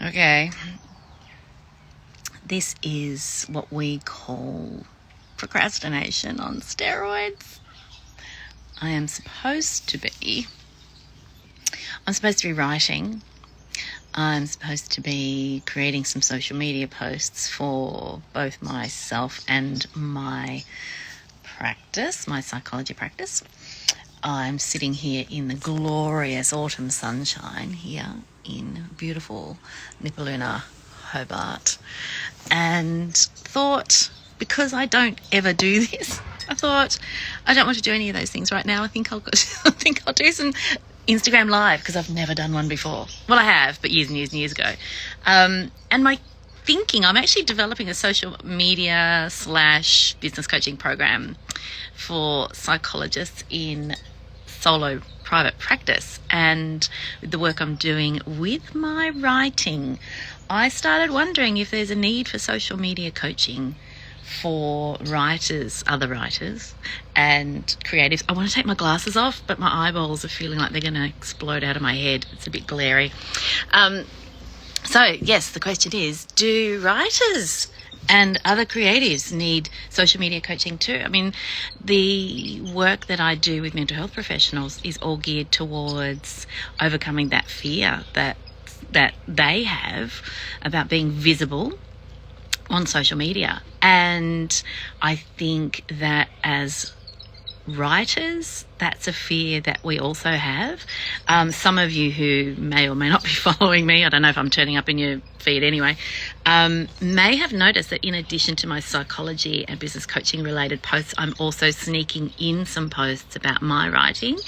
Okay, this is what we call procrastination on steroids. I'm supposed to be writing. I'm supposed to be creating some social media posts for both myself and my practice, my psychology practice. I'm sitting here in the glorious autumn sunshine here in beautiful Nipaluna, Hobart, and thought, because I don't ever do this, I thought I don't want to do any of those things right now. I think I'll do some Instagram Live, because I've never done one before. Well, I have, but years and years and years ago. And my thinking, I'm actually developing a social media / business coaching program for psychologists in solo private practice. And with the work I'm doing with my writing, I started wondering if there's a need for social media coaching for writers, other writers and creatives. I want to take my glasses off, but my eyeballs are feeling like they're going to explode out of my head. It's a bit glary. So yes, the question is, do writers and other creatives need social media coaching too? I mean, the work that I do with mental health professionals is all geared towards overcoming that fear that they have about being visible on social media. And I think that as writers, that's a fear that we also have. Some of you who may or may not be following me, I don't know if I'm turning up in your feed anyway, may have noticed that in addition to my psychology and business coaching related posts, I'm also sneaking in some posts about my writing.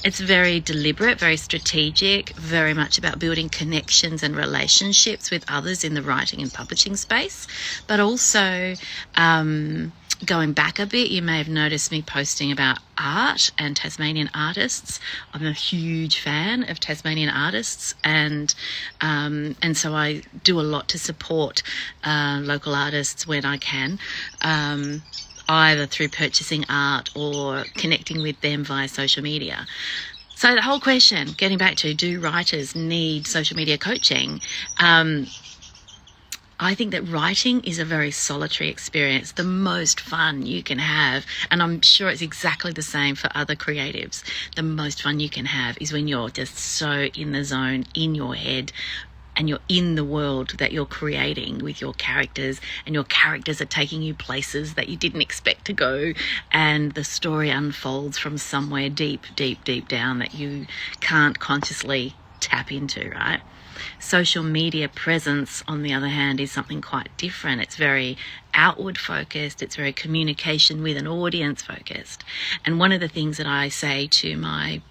It's very deliberate, very strategic, very much about building connections and relationships with others in the writing and publishing space, but also going back a bit, you may have noticed me posting about art and Tasmanian artists. I'm a huge fan of Tasmanian artists, and so I do a lot to support local artists when I can, either through purchasing art or connecting with them via social media. So the whole question, getting back to, do writers need social media coaching? I think that writing is a very solitary experience, the most fun you can have. And I'm sure it's exactly the same for other creatives. The most fun you can have is when you're just so in the zone, in your head, and you're in the world that you're creating with your characters, and your characters are taking you places that you didn't expect to go, and the story unfolds from somewhere deep, deep, deep down that you can't consciously tap into, right? Social media presence, on the other hand, is something quite different. It's very outward focused. It's very communication with an audience focused. And one of the things that I say to my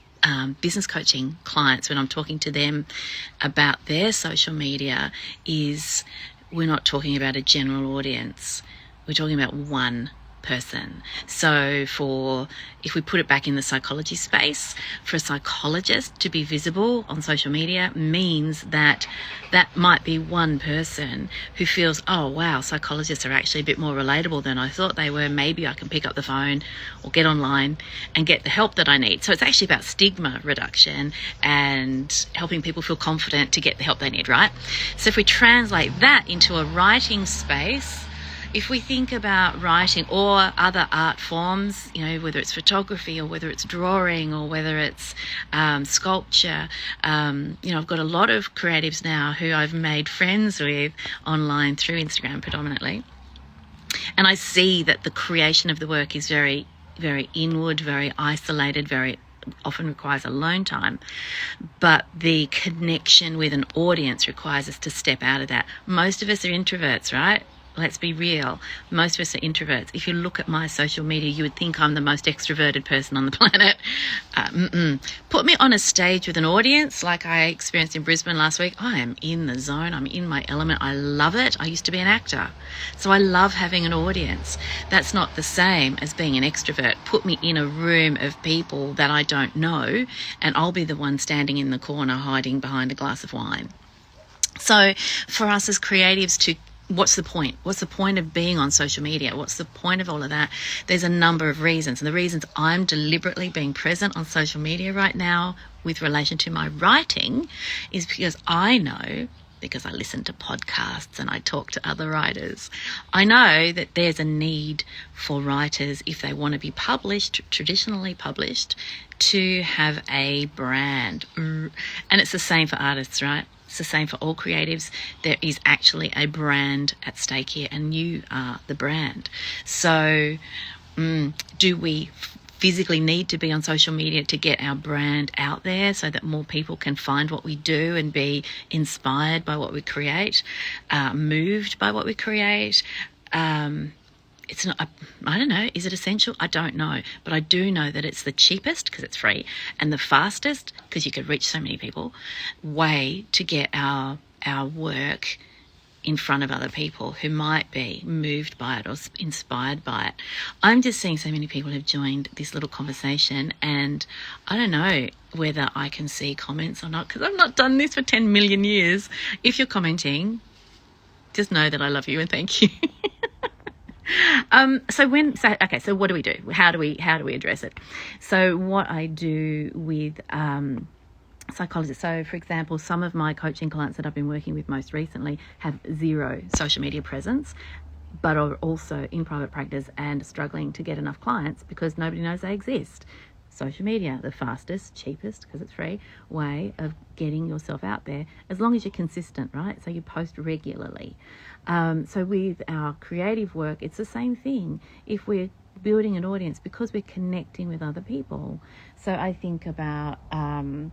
business coaching clients when I'm talking to them about their social media is, we're not talking about a general audience. We're talking about one person. So if we put it back in the psychology space, for a psychologist to be visible on social media means that might be one person who feels, oh wow, psychologists are actually a bit more relatable than I thought they were. Maybe I can pick up the phone or get online and get the help that I need. So it's actually about stigma reduction and helping people feel confident to get the help they need, right? So if we translate that into a writing space, if we think about writing or other art forms, whether it's photography or whether it's drawing or whether it's sculpture, I've got a lot of creatives now who I've made friends with online through Instagram predominantly. And I see that the creation of the work is very, very inward, very isolated, very often requires alone time, but the connection with an audience requires us to step out of that. Most of us are introverts, right? Let's be real. Most of us are introverts. If you look at my social media, you would think I'm the most extroverted person on the planet. Put me on a stage with an audience like I experienced in Brisbane last week. I am in the zone. I'm in my element. I love it. I used to be an actor, so I love having an audience. That's not the same as being an extrovert. Put me in a room of people that I don't know, and I'll be the one standing in the corner hiding behind a glass of wine. So for us as creatives what's the point? What's the point of being on social media? What's the point of all of that? There's a number of reasons. And the reasons I'm deliberately being present on social media right now with relation to my writing is because I know because I listen to podcasts and I talk to other writers. I know that there's a need for writers, if they want to be published, traditionally published, to have a brand. And it's the same for artists, right? It's the same for all creatives. There is actually a brand at stake here, and you are the brand. So do we physically need to be on social media to get our brand out there so that more people can find what we do and be inspired by what we create, moved by what we create? It's not, I don't know, is it essential? I don't know. But I do know that it's the cheapest because it's free, and the fastest because you could reach so many people, way to get our work in front of other people who might be moved by it or inspired by it. I'm just seeing so many people have joined this little conversation, and I don't know whether I can see comments or not because I've not done this for 10 million years. If you're commenting, just know that I love you and thank you. So what do we do? How do we address it? So what I do with psychologists. So, for example, some of my coaching clients that I've been working with most recently have zero social media presence, but are also in private practice and struggling to get enough clients because nobody knows they exist. Social media, the fastest, cheapest, because it's free, way of getting yourself out there, as long as you're consistent, right? So you post regularly. So with our creative work, it's the same thing. If we're building an audience, because we're connecting with other people. So I think about I'm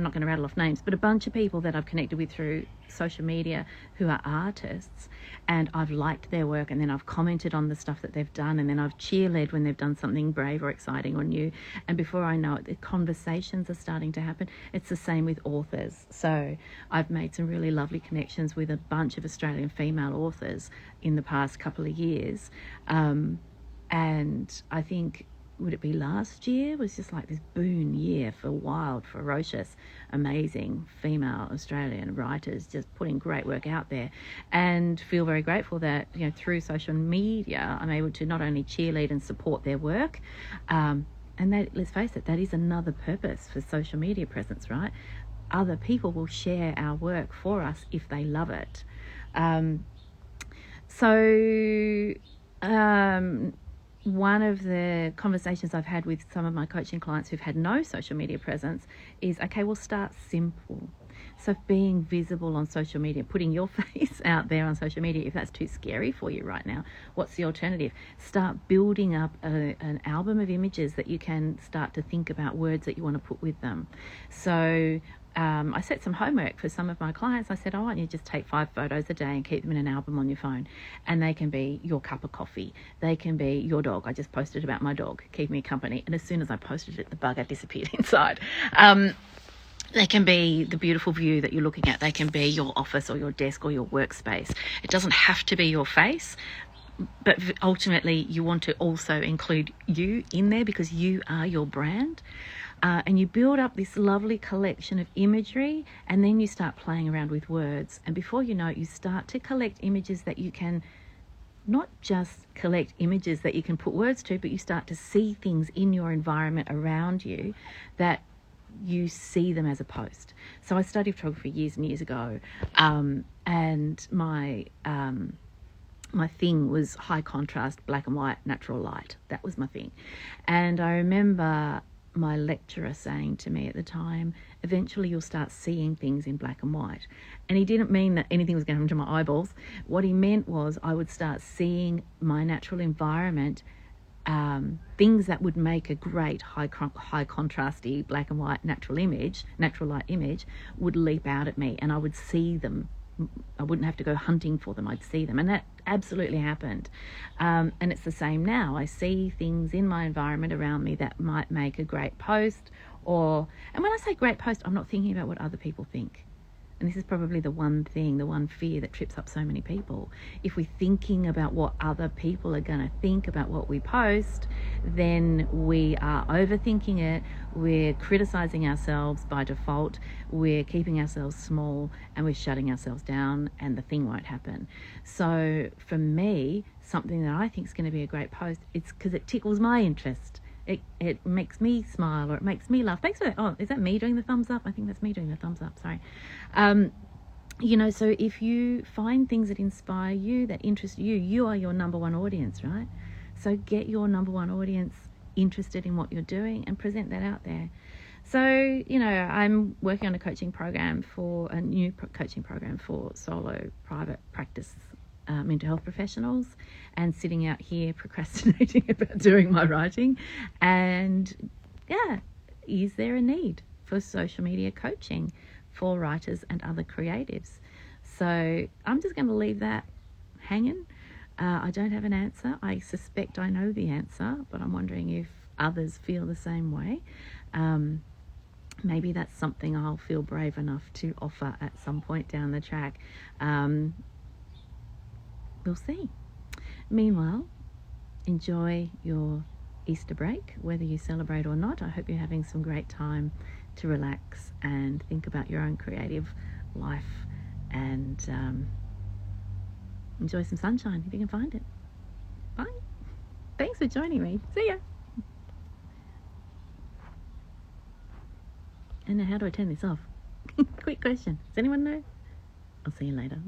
not going to rattle off names, but a bunch of people that I've connected with through social media who are artists, and I've liked their work, and then I've commented on the stuff that they've done, and then I've cheerled when they've done something brave or exciting or new, and before I know it, the conversations are starting to happen. It's the same with authors. So I've made some really lovely connections with a bunch of Australian female authors in the past couple of years, and I think, would it be last year, was just like this boon year for wild, ferocious, amazing female Australian writers just putting great work out there, and feel very grateful that, through social media I'm able to not only cheerlead and support their work, and that, let's face it, that is another purpose for social media presence, right? Other people will share our work for us if they love it. One of the conversations I've had with some of my coaching clients who've had no social media presence is, okay, we'll start simple. So being visible on social media, putting your face out there on social media, if that's too scary for you right now, what's the alternative? Start building up an album of images that you can start to think about words that you want to put with them. So I set some homework for some of my clients. I said, I want you to just take 5 photos a day and keep them in an album on your phone. And they can be your cup of coffee. They can be your dog. I just posted about my dog, keep me company. And as soon as I posted it, the bugger disappeared inside. They can be the beautiful view that you're looking at. They can be your office or your desk or your workspace. It doesn't have to be your face, but ultimately you want to also include you in there because you are your brand. And you build up this lovely collection of imagery, and then you start playing around with words. And before you know it, you start to collect images that you can not just collect images that you can put words to, but you start to see things in your environment around you that you see them as a post. So I studied photography years and years ago, and my thing was high contrast, black and white, natural light. That was my thing. And I remember my lecturer saying to me at the time, eventually you'll start seeing things in black and white. And he didn't mean that anything was going to happen to my eyeballs. What he meant was I would start seeing my natural environment, things that would make a great high contrasty black and white natural light image would leap out at me, and I would see them. I wouldn't have to go hunting for them. I'd see them. And that absolutely happened. And it's the same now. I see things in my environment around me that might make a great post. And when I say great post, I'm not thinking about what other people think. And this is probably the one fear that trips up so many people. If we're thinking about what other people are going to think about what we post, then we are overthinking it. We're criticizing ourselves by default. We're keeping ourselves small, and we're shutting ourselves down, and the thing won't happen. So for me, something that I think is going to be a great post, it's because it tickles my interest. it makes me smile, or it makes me laugh. Thanks for that. Oh, is that me doing the thumbs up? I think that's me doing the thumbs up. Sorry. So if you find things that inspire you, that interest you, you are your number one audience, right? So get your number one audience interested in what you're doing and present that out there. So, I'm working on a new coaching program for solo private practice mental health professionals, and sitting out here procrastinating about doing my writing. And is there a need for social media coaching for writers and other creatives? So I'm just going to leave that hanging. I don't have an answer. I suspect I know the answer, but I'm wondering if others feel the same way. Maybe that's something I'll feel brave enough to offer at some point down the track. We'll see. Meanwhile, enjoy your Easter break, whether you celebrate or not. I hope you're having some great time to relax and think about your own creative life, and enjoy some sunshine if you can find it. Bye. Thanks for joining me. See ya. And now, how do I turn this off? Quick question. Does anyone know? I'll see you later.